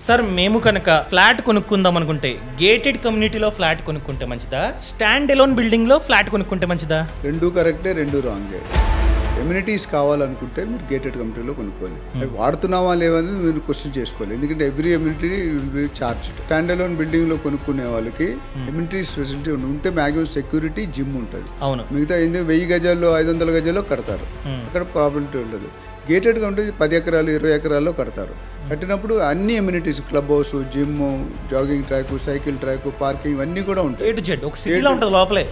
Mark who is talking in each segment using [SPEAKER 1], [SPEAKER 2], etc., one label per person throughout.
[SPEAKER 1] Sir మేము కనుక flat కొనుక్కుందాం అనుకుంటే గేటెడ్ కమ్యూనిటీలో ఫ్లాట్ కొనుక్కుంటే మంచిదా, స్టాండ్ ఎలోన్ బిల్డింగ్ లో ఫ్లాట్ కొనుక్కుంటే మంచిదా?
[SPEAKER 2] రెండు కరెక్టే, రెండు రాంగే. ఎమ్యూనిటీస్ కావాలనుకుంటే మీరు గేటెడ్ కమ్యూనిటీలో కొనుక్కోవాలి. అవి వాడుతున్నావా లేవని మీరు క్వశ్చన్ చేసుకోవాలి. ఎందుకంటే every ఎమ్యూనిటీ will be charge. Stand alone building లో కొనుక్కునే వాళ్ళకి ఎమ్యూనిటీస్ ఫెసిలిటీ ఉంటే మ్యాక్సిమం సెక్యూరిటీ జిమ్ ఉంటుంది.
[SPEAKER 1] అవును,
[SPEAKER 2] మిగతా 1000 గజాల్లో 500 గజాల్లో కడతారు. అక్కడ ప్రాబిలిటీ ఉండదు. గేటెడ్ కమ్యూనిటీ 10 ఎకరాలు 20 ఎకరాల్లో కడతారు. కట్టినప్పుడు అన్ని amenities, club house, gym, jogging track, cycle track, parking ఇవన్నీ కూడా ఉంటాయి.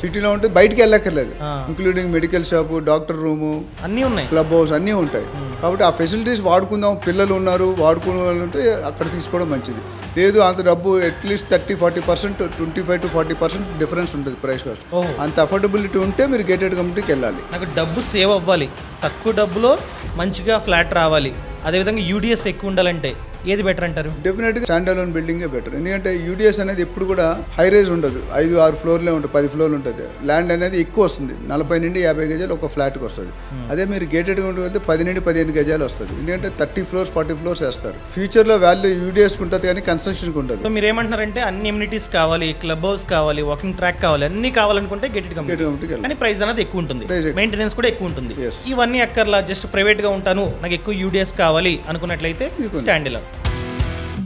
[SPEAKER 2] సిటీలో ఉంటుంది, బయటికి వెళ్ళక్కర్లేదు. Including medical shop, doctor room
[SPEAKER 1] అన్నీ ఉన్నాయి,
[SPEAKER 2] క్లబ్ హౌస్ అన్నీ ఉంటాయి. కాబట్టి ఆ ఫెసిలిటీస్ వాడుకుందాం, పిల్లలు ఉన్నారు వాడుకునే వాళ్ళు ఉంటే అక్కడ తీసుకోవడం మంచిది. లేదు అంత డబ్బు అట్లీస్ట్ 30-40%, 25-40% డిఫరెన్స్ ఉంటుంది ప్రైస్ కాస్ట్. అంత అఫోర్డబిలిటీ ఉంటే మీరు గేటెడ్ కమ్యూనిటీకి వెళ్ళాలి.
[SPEAKER 1] నాకు డబ్బు సేవ్ అవ్వాలి, తక్కువ డబ్బులో మంచిగా ఫ్లాట్ రావాలి, అదేవిధంగా యూడిఎస్ ఎక్కువ ఉండాలంటే ఏది బెటర్ అంటారు?
[SPEAKER 2] డెఫినెట్గా స్టాండ్ అలోన్ బిల్డింగే బెటర్. ఎందుకంటే యూడిఎస్ అనేది ఎప్పుడు కూడా హై రైజ్ ఉండదు, 5-6 ఫ్లోర్లే ఉంటుంది, 10 ఫ్లోర్లు ఉంటుంది. ల్యాండ్ అనేది ఎక్కువ వస్తుంది, 40 నుండి 50 గజాలు ఒక ఫ్లాట్కి వస్తుంది. అదే మీరు గేటెడ్ వెళ్తే 10 నుండి 15 గజాలు వస్తుంది. ఎందుకంటే 30 ఫ్లోర్స్ 40 ఫ్లోర్స్ వేస్తారు. ఫ్యూచర్లో వాల్యూ యూడిఎస్కి ఉంటుంది కానీ కన్స్ట్రక్షన్కి ఉంటుంది.
[SPEAKER 1] సో మీరు ఏమంటున్నారంటే అన్ని ఎమ్యూనిటీస్ కావాలి, క్లబ్ హౌస్ కావాలి, వాకింగ్ ట్రాక్ కావాలి, అన్ని కావాలనుకుంటే గేటెడ్ కమ్యూనిటీ కానీ ప్రైస్ అనేది ఎక్కువ ఉంటుంది, మెయింటెనెన్స్ కూడా ఎక్కువ ఉంటుంది. ఇవన్నీ అక్కర్లా, జస్ట్ ప్రైవేట్ గా ఉంటాను, నాకు ఎక్కువ యూడిఎస్ కావాలి అనుకున్నట్లయితే stand alone.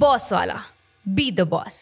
[SPEAKER 3] Boss Wala. Be the boss.